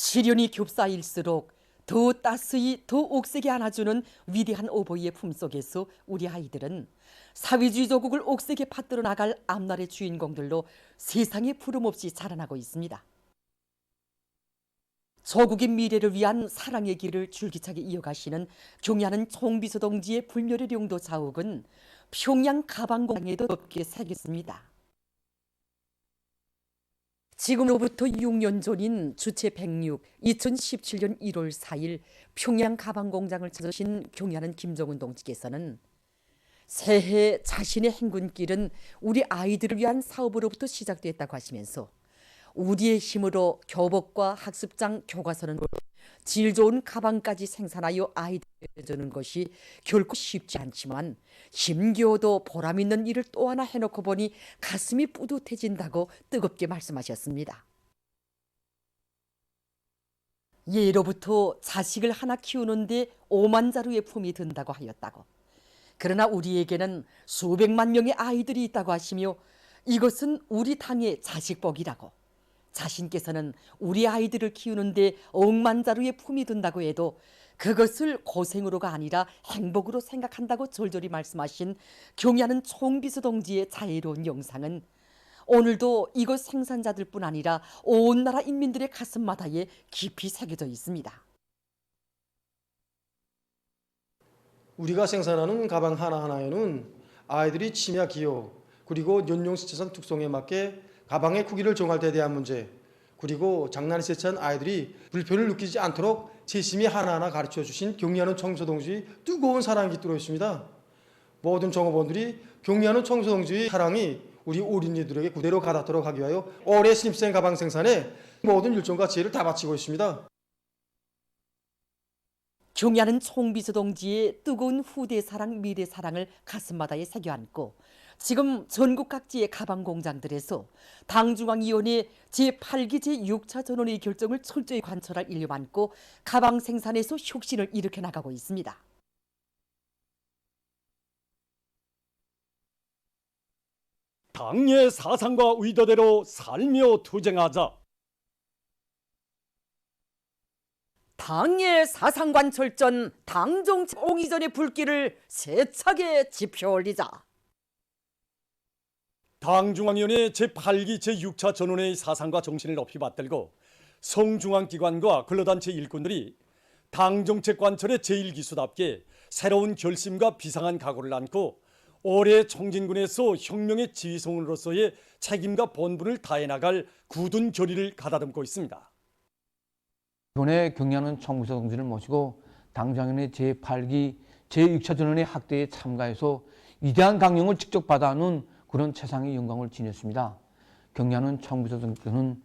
시련이 겹싸일수록 더 따스히 더 옥색에 안아주는 위대한 오보이의 품속에서 우리 아이들은 사회주의 조국을 옥색에 받들어 나갈 앞날의 주인공들로 세상에 부름없이 자라나고 있습니다. 조국의 미래를 위한 사랑의 길을 줄기차게 이어가시는 경야는 총비서 동지의 불멸의 용도 자욱은 평양 가방공장에도 높게 새겼습니다. 지금으로부터 6년 전인 주체 106, 2017년 1월 4일 평양 가방공장을 찾으신 경야는 김정은 동지께서는 새해 자신의 행군길은 우리 아이들을 위한 사업으로부터 시작됐다고 하시면서 우리의 힘으로 교복과 학습장, 교과서는 질 좋은 가방까지 생산하여 아이들에게 주는 것이 결코 쉽지 않지만 힘겨워도 보람 있는 일을 또 하나 해놓고 보니 가슴이 뿌듯해진다고 뜨겁게 말씀하셨습니다. 예로부터 자식을 하나 키우는데 5만 자루의 품이 든다고 하였다고. 그러나 우리에게는 수백만 명의 아이들이 있다고 하시며 이것은 우리 당의 자식복이라고. 자신께서는 우리 아이들을 키우는데 억만 자루의 품이 든다고 해도 그것을 고생으로가 아니라 행복으로 생각한다고 절절히 말씀하신 경야는 총비서 동지의 자애로운 영상은 오늘도 이곳 생산자들뿐 아니라 온 나라 인민들의 가슴마다에 깊이 새겨져 있습니다. 우리가 생산하는 가방 하나하나에는 아이들이 치매와 기호, 그리고 연령시차상 특성에 맞게 가방의 크기를 정할 때에 대한 문제, 그리고 장난이 세찬 아이들이 불편을 느끼지 않도록 세심히 하나하나 가르쳐 주신 경리하는 청소동지의 뜨거운 사랑이 깃들어 있습니다. 모든 종업원들이 경리하는 청소동지의 사랑이 우리 어린이들에게 그대로 가닿도록 하기 위하여 올해 신입생 가방 생산에 모든 열정과 지혜를 다 바치고 있습니다. 경야는 총비서 동지의 뜨거운 후대 사랑, 미래 사랑을 가슴마다에 새겨 안고 지금 전국 각지의 가방 공장들에서 당중앙위원회 제8기 제6차 전원의 결정을 철저히 관철할 일을 안고 가방 생산에서 혁신을 일으켜 나가고 있습니다. 당의 사상과 의도대로 살며 투쟁하자. 당의 사상관 철전, 당정치 옹이전의 불길을 세차게 지펴 올리자. 당중앙위원회 제8기 제6차 전원회의 사상과 정신을 높이 받들고 성중앙기관과 근로단체 일꾼들이 당정책 관철의 제1기수답게 새로운 결심과 비상한 각오를 안고 올해 청진군에서 혁명의 지휘성으로서의 책임과 본분을 다해 나갈 굳은 결의를 가다듬고 있습니다. 이번에 경야는 총비서 동지를 모시고 당장인의 제8기 제6차 전원의 학대에 참가해서 위대한 강령을 직접 받아놓은 그런 최상의 영광을 지녔습니다. 경야는 총비서 동지는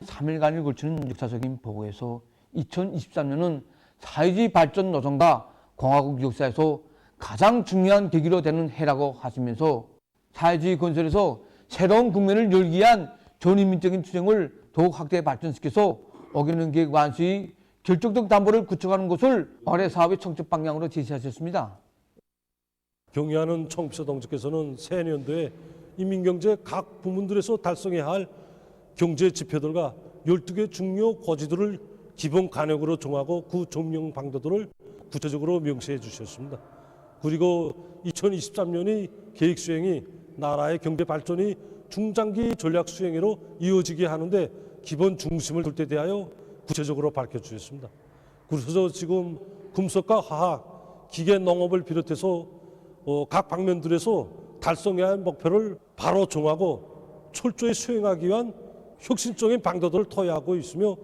3일간을 걸치는 역사적인 보고에서 2023년은 사회주의 발전 노선과 공화국 역사에서 가장 중요한 계기로 되는 해라고 하시면서 사회주의 건설에서 새로운 국면을 열기 위한 전인민적인 투쟁을 더욱 확대 발전시켜서 어기는 계획 완수의 결정적 담보를 구축하는 것을 올해 사업의 청첩 방향으로 제시하셨습니다. 경야는 총비서 동지께서는 새년도에 인민경제 각 부문들에서 달성해야 할 경제 지표들과 12개 중요 고지들을 기본 간역으로 정하고 그 점령 방도들을 구체적으로 명시해 주셨습니다. 그리고 2023년의 계획 수행이 나라의 경제 발전이 중장기 전략 수행으로 이어지게 하는데 기본 중심을 둘 때 대하여 구체적으로 밝혀주셨습니다. 그래서 지금 금속과 화학, 기계, 농업을 비롯해서 각 방면들에서 달성해야 할 목표를 바로 정하고 철저히 수행하기 위한 혁신적인 방도들을 토의하고 있으며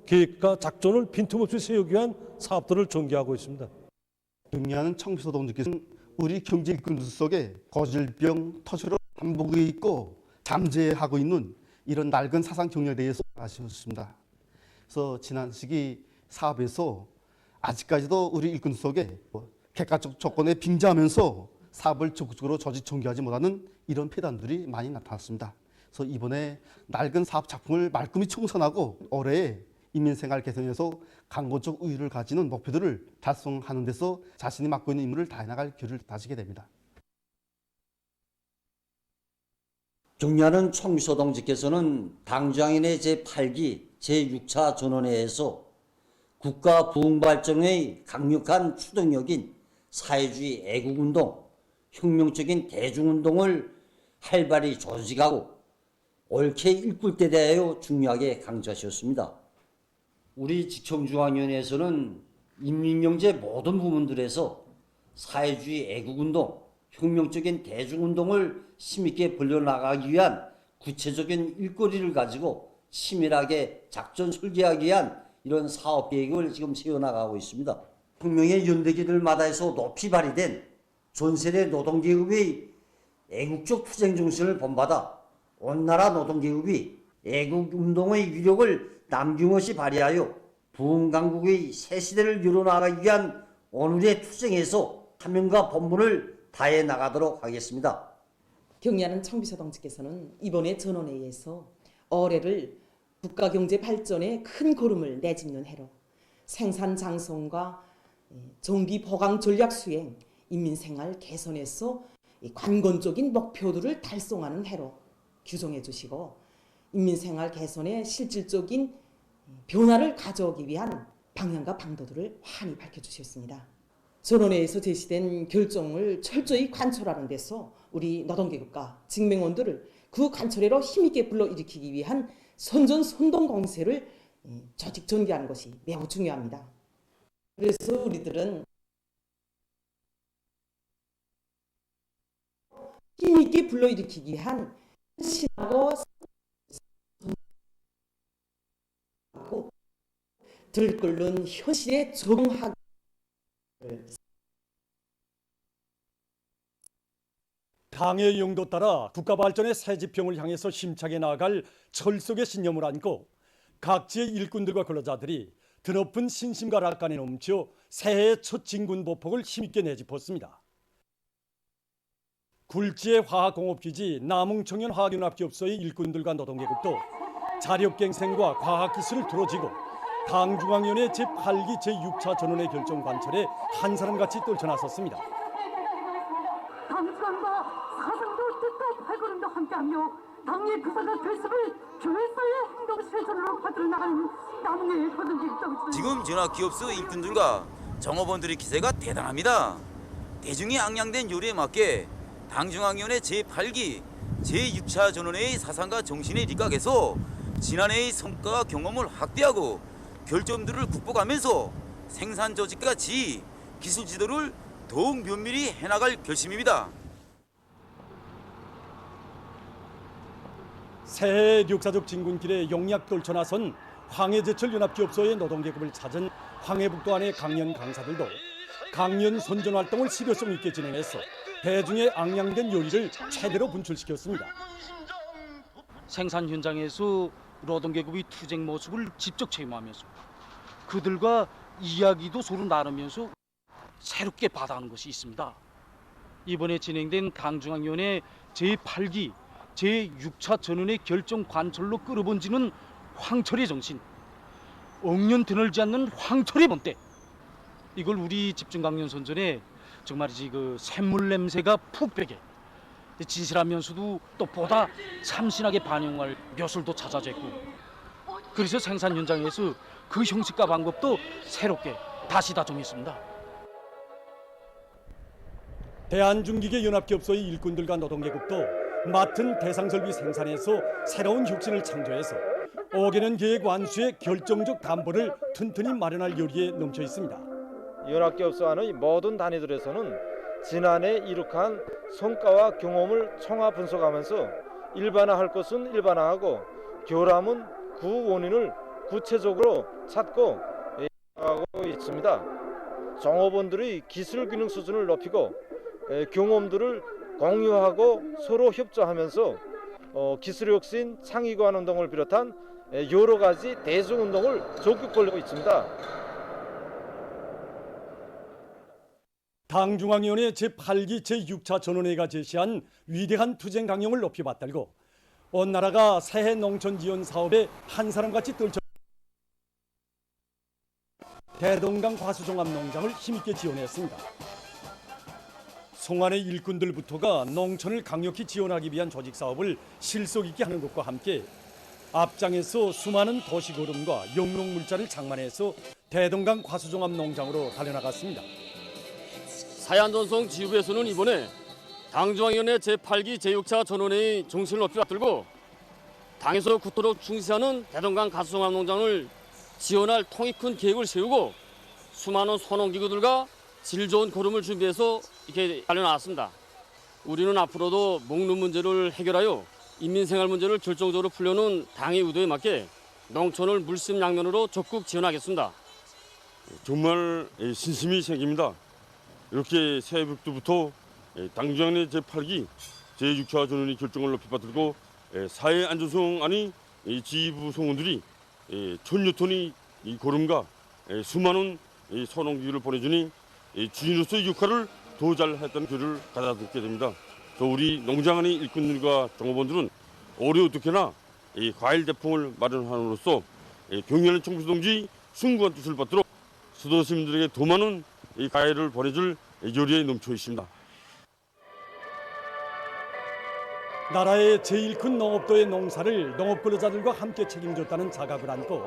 계획과 작전을 빈틈없이 세우기 위한 사업들을 전개하고 있습니다. 경야는 총비서 동지께서는 우리 경제 일꾼들 속에 고질병, 터세로 반복해 있고 잠재하고 있는 이런 낡은 사상 경력에 대해서 아셨습니다. 그래서 지난 시기 사업에서 아직까지도 우리 일꾼 속에 객관적 조건에 빙자하면서 사업을 적극적으로 조직 전개하지 못하는 이런 폐단들이 많이 나타났습니다. 그래서 이번에 낡은 사업 작품을 말끔히 청산하고 올해 인민생활 개선에서 강건적 우위를 가지는 목표들을 달성하는 데서 자신이 맡고 있는 임무를 다해 나갈 결의를 다지게 됩니다. 경야는 총비서 동지께서는 당중앙위원회 제8기 제6차 전원회에서 국가 부흥발전의 강력한 추동력인 사회주의 애국운동, 혁명적인 대중운동을 활발히 조직하고 옳게 이끌 때 대하여 중요하게 강조하셨습니다. 우리 직청중앙위원회에서는 인민경제 모든 부문들에서 사회주의 애국운동, 혁명적인 대중운동을 힘있게 벌려나가기 위한 구체적인 일거리를 가지고 치밀하게 작전 설계하기 위한 이런 사업 계획을 지금 세워나가고 있습니다. 혁명의 연대기들마다에서 높이 발휘된 전세대 노동계급의 애국적 투쟁 정신을 본받아 온 나라 노동계급이 애국운동의 위력을 남김없이 발휘하여 부흥강국의 새 시대를 열어나가기 위한 오늘의 투쟁에서 사명과 본분을 다해 나가도록 하겠습니다. 경의하는 청비서 동지께서는 이번에 전원회의에서 올해를 국가경제 발전에 큰 걸음을 내딛는 해로 생산 장성과 정비 보강 전략 수행, 인민생활 개선에서 관건적인 목표들을 달성하는 해로 규정해 주시고 인민생활 개선에 실질적인 변화를 가져오기 위한 방향과 방도들을 환히 밝혀주셨습니다. 전원회에서 제시된 결정을 철저히 관철하는 데서 우리 노동계급과 직맹원들을 그 관철회로 힘있게 불러일으키기 위한 선전선동 공세를 조직 전개하는 것이 매우 중요합니다. 그래서 우리들은 힘있게 불러일으키기 위한 신하고 들끓는 현실에 적응하기 당의 용도 따라 국가 발전의 새 지평을 향해서 힘차게 나아갈 철석의 신념을 안고 각지의 일꾼들과 근로자들이 드높은 신심과 낙관에 넘쳐 새해의 첫 진군 보폭을 힘있게 내짚었습니다. 굴지의 화학공업기지 남흥청년 화학연합기업소의 일꾼들과 노동계급도 자력갱생과 과학기술을 두루지고 당중앙위원회 제8기 제6차 전원회 결정 관철에 한 사람같이 떨쳐나섰습니다. 당수관과 사상도 뜻도 발걸음도 함께하며 당의 부사가 결습을 교회사의 행동실천으로 받들어 나가는 남의 노동계급. 지금 전화기업소 일꾼들과 정업원들의 기세가 대단합니다. 대중이 앙양된 요리에 맞게 당중앙위원회 제8기 제6차 전원회의 사상과 정신에 입각해서 지난해의 성과와 경험을 확대하고 결점들을 극복하면서 생산 조직과 지휘, 기술 지도를 더욱 면밀히 해나갈 결심입니다. 새해 역사적 진군길에 용약 떨쳐나선 황해제철 연합기업소의 노동계급을 찾은 황해북도 안의 강연 강사들도 강연 선전 활동을 실효성 있게 진행해서 대중의 앙양된 요리를 최대로 분출시켰습니다. 생산 현장에서 노동계급의 투쟁 모습을 직접 체험하면서 그들과 이야기도 서로 나누면서 새롭게 받아가는 것이 있습니다. 이번에 진행된 당중앙위원회 제8기 제6차 전원의 결정 관철로 끌어본지는 황철의 정신, 억년 드늘지 않는 황철의 본때. 이걸 우리 집중강연 선전에 정말이지 그 샘물 냄새가 푹 배게 진실하면서도 또 보다 참신하게 반영할 묘술도 찾아졌고, 그래서 생산 현장에서 그 형식과 방법도 새롭게 다시 다정했습니다. 대한중기계 연합기업소의 일꾼들과 노동계급도 맡은 대상설비 생산에서 새로운 혁신을 창조해서 5개년 계획 완수의 결정적 담보를 튼튼히 마련할 요리에 넘쳐 있습니다. 연합기업소 안의 모든 단위들에서는 지난해 이룩한 성과와 경험을 총합 분석하면서 일반화할 것은 일반화하고 결함은 그 원인을 구체적으로 찾고 하고 있습니다. 종업원들의 기술 균형 수준을 높이고 경험들을 공유하고 서로 협조하면서 기술 혁신, 창의관 운동을 비롯한 여러 가지 대중 운동을 적극 벌이고 있습니다. 당중앙위원회 제8기 제6차 전원회의가 제시한 위대한 투쟁 강령을 높이 받들고 온 나라가 새해 농촌 지원 사업에 한 사람같이 떨쳐 대동강 과수종합 농장을 힘있게 지원했습니다. 송안의 일꾼들부터가 농촌을 강력히 지원하기 위한 조직 사업을 실속 있게 하는 것과 함께 앞장에서 수많은 도시고름과 용농물자를 장만해서 대동강 과수종합 농장으로 달려나갔습니다. 사해안전성 지휘부에서는 이번에 당중앙위원회 제8기 제6차 전원회의 정신을 높이 받들고 당에서 굳도록 충실하는 대동강 가수종합 농장을 지원할 통이 큰 계획을 세우고 수많은 소농기구들과 질 좋은 고름을 준비해서 이렇게 달려나왔습니다. 우리는 앞으로도 먹는 문제를 해결하여 인민생활 문제를 결정적으로 풀려는 당의 의도에 맞게 농촌을 물심양면으로 적극 지원하겠습니다. 정말 신심이 생깁니다. 이렇게 새해부터 당중앙회 제8기 제6차 전원의 결정을 높이 받들고 사해안전성 안의 지휘부 성원들이 1000여 톤의 고름과 수많은 소농기구를 보내주니 주인으로서의 역할을 더 잘했다는 교를 가져듣게 됩니다. 또 우리 농장 안의 일꾼들과 종업원들은 올해 어떻게나 과일 대풍을 마련함으로써 경연의 청부서동지 숭고한 뜻을 받도록 수도 시민들에게 더 많은 과일을 보내줄 요리에 넘쳐 있습니다. 나라의 제일 큰 농업도의 농사를 농업근로자들과 함께 책임졌다는 자각을 안고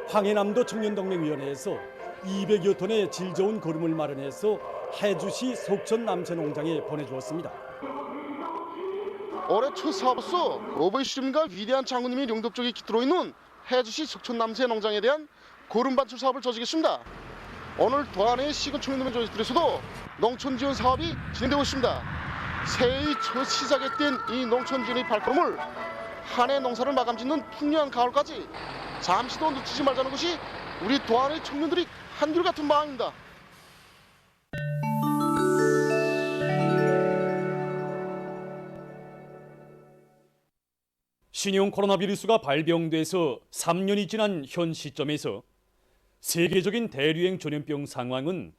황해남도 청년동맹위원회에서 200여 톤의 질 좋은 거름을 마련해서 해주시 속천 남채농장에 보내주었습니다. 올해 첫 사업으로서 어버이 시름과 위대한 장군님이 영덕 쪽에 깃들어 있는 해주시 속천 남채 농장에 대한 거름 반출 사업을 저지겠습니다. 오늘 도안의 시군 청년동맹 조직들에서도 농촌 지원 사업이 진행되고 있습니다. 새해의 첫 시작에 뛴 이 농촌 지원의 발걸음을 한 해 농사를 마감짓는 풍요한 가을까지 잠시도 놓치지 말자는 것이 우리 도안의 청년들이 한결같은 마음입니다. 신형 코로나 비루스가 발병돼서 3년이 지난 현 시점에서 세계적인 대류행 전염병 상황은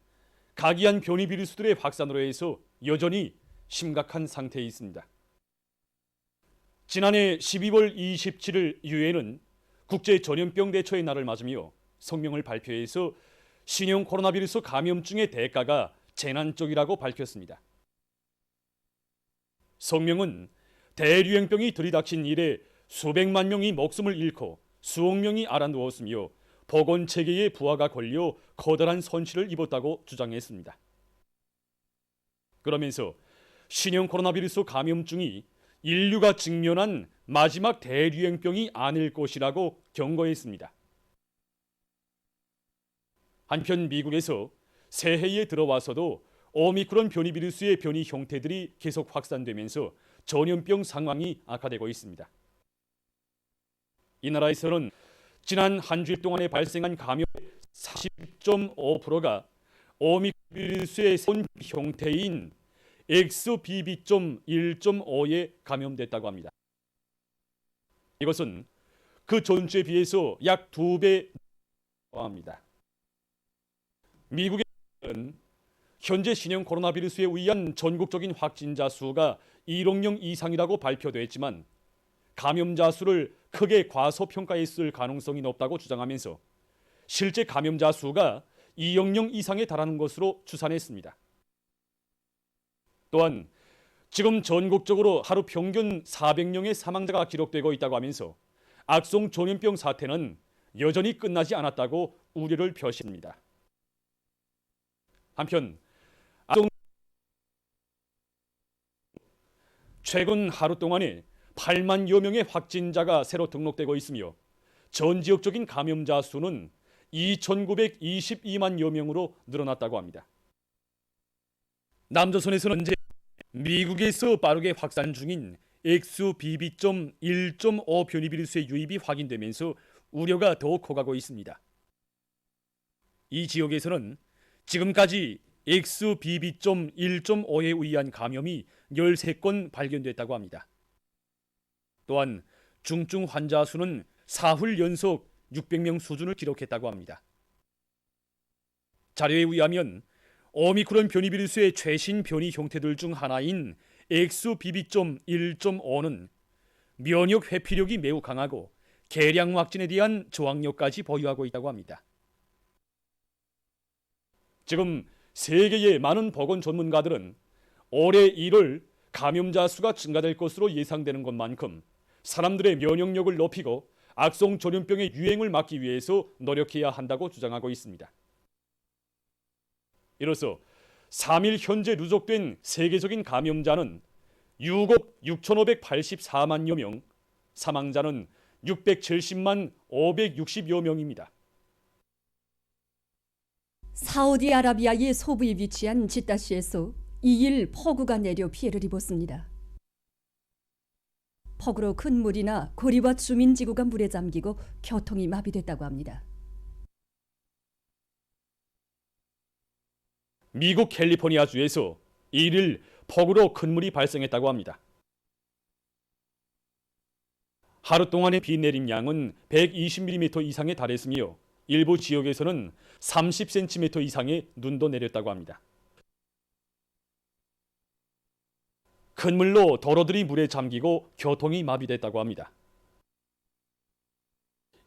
각이한 변이 비루스들의 확산으로 해서 여전히 심각한 상태에 있습니다. 지난해 12월 27일 유엔은 국제 전염병 대처의 날을 맞으며 성명을 발표해서 신형 코로나 비루스 감염증의 대가가 재난적이라고 밝혔습니다. 성명은 대류행병이 들이닥친 이래 수백만 명이 목숨을 잃고 수억 명이 알아누웠으며 보건체계의 부하가 걸려 커다란 손실을 입었다고 주장했습니다. 그러면서 신형 코로나 비루스 감염증이 인류가 직면한 마지막 대류행병이 아닐 것이라고 경고했습니다. 한편 미국에서 새해에 들어와서도 오미크론 변이 비루스의 변이 형태들이 계속 확산되면서 전염병 상황이 악화되고 있습니다. 이 나라에서는 지난 한 주일 동안에 발생한 감염의 40.5%가 오미크론 비루스의 본 형태인 XBB.1.5에 감염됐다고 합니다. 이것은 그 전주에 비해서 약 2배 합니다. 미국에는 현재 신형 코로나 비루스에 의한 전국적인 확진자 수가 1억 명 이상이라고 발표됐지만 감염자 수를 크게 과소평가했을 가능성이 높다고 주장하면서 실제 감염자 수가 2억 명 이상에 달하는 것으로 추산했습니다. 또한 지금 전국적으로 하루 평균 400명의 사망자가 기록되고 있다고 하면서 악성 전염병 사태는 여전히 끝나지 않았다고 우려를 표했습니다. 한편 최근 하루 동안에 8만여 명의 확진자가 새로 등록되고 있으며 전 지역적인 감염자 수는 2,922만여 명으로 늘어났다고 합니다. 남조선에서는 현재 미국에서 빠르게 확산 중인 XBB.1.5 변이 비루스의 유입이 확인되면서 우려가 더욱 커가고 있습니다. 이 지역에서는 지금까지 XBB.1.5에 의한 감염이 13건 발견됐다고 합니다. 또한 중증 환자 수는 4흘 연속 600명 수준을 기록했다고 합니다. 자료에 의하면 오미크론 변이 비루스의 최신 변이 형태들 중 하나인 XBB.1.5는 면역 회피력이 매우 강하고 개량 확진에 대한 저항력까지 보유하고 있다고 합니다. 지금 세계의 많은 보건 전문가들은 올해 1월 감염자 수가 증가될 것으로 예상되는 것만큼 사람들의 면역력을 높이고 악성 전염병의 유행을 막기 위해서 노력해야 한다고 주장하고 있습니다. 이로써 3일 현재 누적된 세계적인 감염자는 6억 6,584만여 명, 사망자는 670만 560여 명입니다. 사우디아라비아의 서부에 위치한 지다시에서 2일 폭우가 내려 피해를 입었습니다. 폭우로 큰 물이나 거리와 주민지구가 물에 잠기고 교통이 마비됐다고 합니다. 미국 캘리포니아주에서 1일 폭우로 큰 물이 발생했다고 합니다. 하루 동안의 비 내림량은 120mm 이상에 달했으며 일부 지역에서는 30cm 이상의 눈도 내렸다고 합니다. 큰 물로 도로들이 물에 잠기고 교통이 마비됐다고 합니다.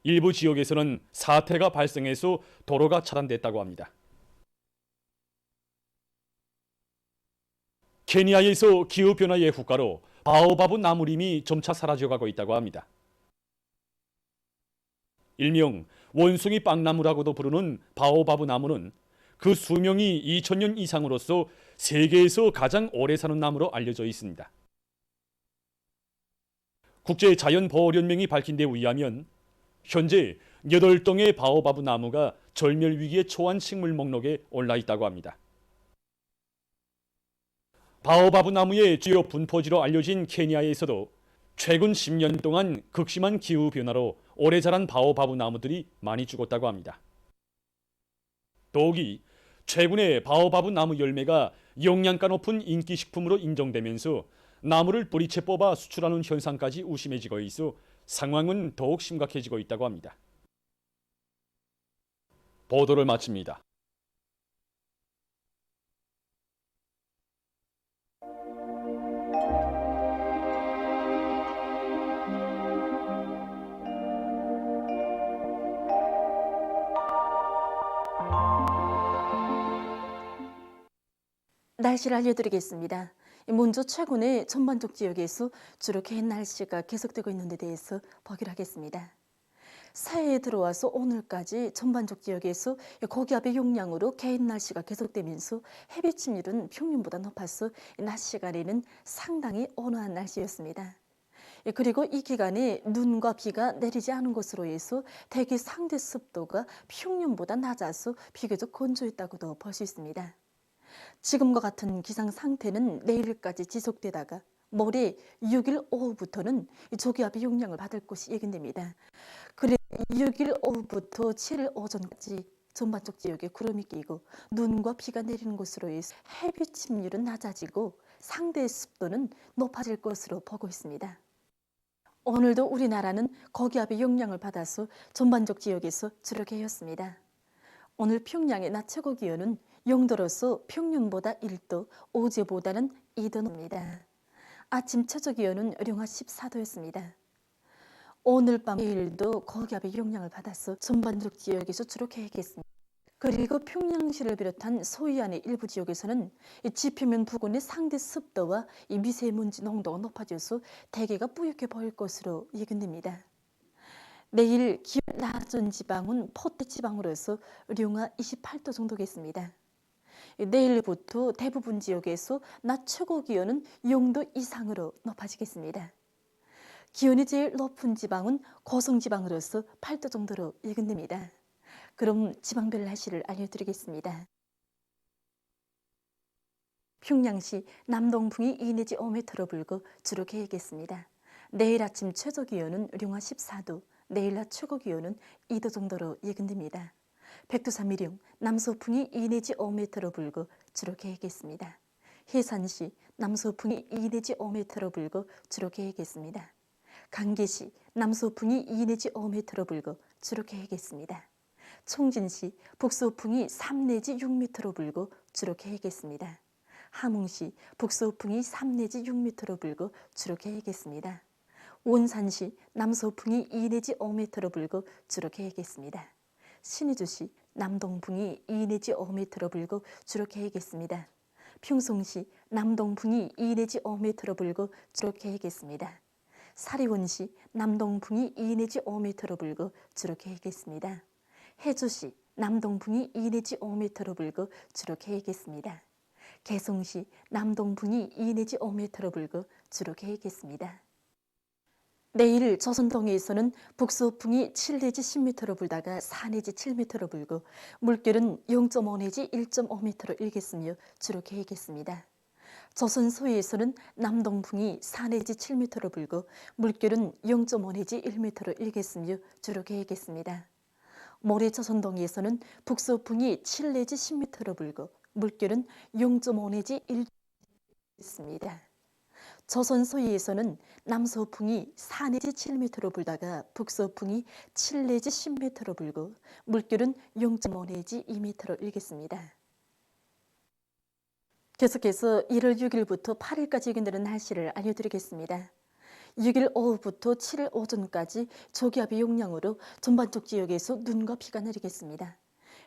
일부 지역에서는 사태가 발생해서 도로가 차단됐다고 합니다. 케니아에서 기후변화의 후가로 바오바브 나무림이 점차 사라져가고 있다고 합니다. 일명 원숭이 빵나무라고도 부르는 바오바브 나무는 그 수명이 2000년 이상으로서 세계에서 가장 오래 사는 나무로 알려져 있습니다. 국제자연보호연맹이 밝힌 데 의하면 현재 8동의 바오바브 나무가 절멸 위기에 처한 식물 목록에 올라 있다고 합니다. 바오바브 나무의 주요 분포지로 알려진 케니아에서도 최근 10년 동안 극심한 기후변화로 오래 자란 바오바브 나무들이 많이 죽었다고 합니다. 더욱이 최근에 바오바브 나무 열매가 영양가 높은 인기 식품으로 인정되면서 나무를 뿌리채 뽑아 수출하는 현상까지 우심해지고 있어 상황은 더욱 심각해지고 있다고 합니다. 보도를 마칩니다. 날씨를 알려드리겠습니다. 먼저 최근에 전반적 지역에서 주로 개인 날씨가 계속되고 있는 데 대해서 보기로 하겠습니다. 새해에 들어와서 오늘까지 전반적 지역에서 고기압의 용량으로 개인 날씨가 계속되면서 햇빛 침률은 평년보다 높아서 낮 시간에는 상당히 온화한 날씨였습니다. 그리고 이 기간에 눈과 비가 내리지 않은 것으로 해서 대기 상대 습도가 평년보다 낮아서 비교적 건조했다고도 볼 수 있습니다. 지금과 같은 기상 상태는 내일까지 지속되다가 모레 6일 오후부터는 조기압의 영향을 받을 것이 예견됩니다. 그래서 6일 오후부터 7일 오전까지 전반적 지역에 구름이 끼고 눈과 비가 내리는 것으로 해서 햇빛 침률은 낮아지고 상대 습도는 높아질 것으로 보고 있습니다. 오늘도 우리나라는 고기압의 영향을 받아서 전반적 지역에서 주로 개였습니다. 오늘 평양의 낮 최고 기온은 영도로서 평년보다 1도, 어제보다는 2도 높습니다. 아침 최저 기온은 영하 14도였습니다. 오늘 밤 내일도 고기압의 영향을 받아서 전반적 지역에서 주로 개겠습니다. 그리고 평양시를 비롯한 서해안의 일부 지역에서는 지표면 부근의 상대 습도와 이 미세먼지 농도가 높아져서 대기가 뿌옇게 보일 것으로 예견됩니다. 내일 기온 낮은 지방은 포대 지방으로서 영하 28도 정도겠습니다. 내일부터 대부분 지역에서 낮 최고 기온은 0도 이상으로 높아지겠습니다. 기온이 제일 높은 지방은 고성지방으로서 8도 정도로 예견됩니다. 그럼 지방별 날씨를 알려드리겠습니다. 평양시 남동풍이 2 내지 5m로 불고 주로 개겠습니다. 내일 아침 최저 기온은 영하 14도, 내일 낮 최고 기온은 2도 정도로 예견됩니다. 백두산미령 남서풍이 2 내지 5m로 불고 주로 개겠습니다. 해산시 남서풍이 2 내지 5m로 불고 주로 개겠습니다. 강계시 남서풍이 2 내지 5m로 불고 주로 개겠습니다. 총진시 북서풍이 3 내지 6m로 불고 주로 개겠습니다. 함흥시 북서풍이 3 내지 6m로 불고 주로 개겠습니다. 원산시 남서풍이 2 내지 5m로 불고 주로 개겠습니다. 신의주시 남동풍이 2 내지 5m로 불고 주로 개겠습니다. 평송시 남동풍이 2 내지 5m로 불고 주로 개겠습니다. 사리원시 남동풍이 2 내지 5m로 불고 주로 계획했습니다. 해주시 남동풍이 2 내지 5m로 불고 주로 계획했습니다. 개송시 남동풍이 2 내지 5m로 불고 주로 계획했습니다. 내일 조선동해에서는 북서풍이 7 내지 10m로 불다가 4 내지 7m로 불고 물결은 0.5 내지 1.5m로 일겠으며 주로 계획했습니다. 조선 서해에서는 남동풍이 4 내지 7m로 불고 물결은 0.5 내지 1m로 일겠으며 주로 계획했습니다. 모레 조선동해에서는 북서풍이 7 내지 10m로 불고 물결은 0.5 내지 1겠습니다. 조선 서해에서는 남서풍이 4 내지 7m로 불다가 북서풍이 7 내지 10m로 불고 물결은 0.5 내지 2m로 일겠습니다. 계속해서 1월 6일부터 8일까지 예견되는 날씨를 알려드리겠습니다. 6일 오후부터 7일 오전까지 조기압의 영향으로 전반적 지역에서 눈과 비가 내리겠습니다.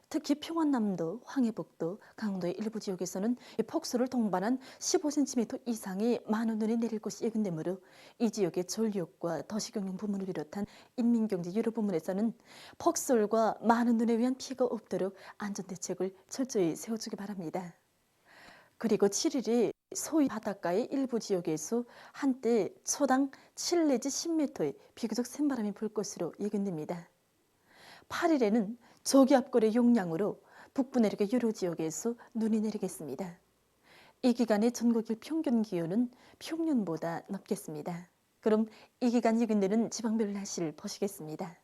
특히 평안남도, 황해북도, 강원도의 일부 지역에서는 폭설을 동반한 15cm 이상의 많은 눈이 내릴 것이 예견되므로 이 지역의 전력과 도시경영 부문을 비롯한 인민경제 여러 부문에서는 폭설과 많은 눈에 의한 피해가 없도록 안전대책을 철저히 세워주기 바랍니다. 그리고 7일에 소위 바닷가의 일부 지역에서 한때 초당 7 내지 10m의 비교적 센 바람이 불 것으로 예견됩니다. 8일에는 저기압골의 영향으로 북부 내륙의 여러 지역에서 눈이 내리겠습니다. 이 기간의 전국의 평균 기온은 평년보다 높겠습니다. 그럼 이 기간 예견되는 지방별 날씨를 보시겠습니다.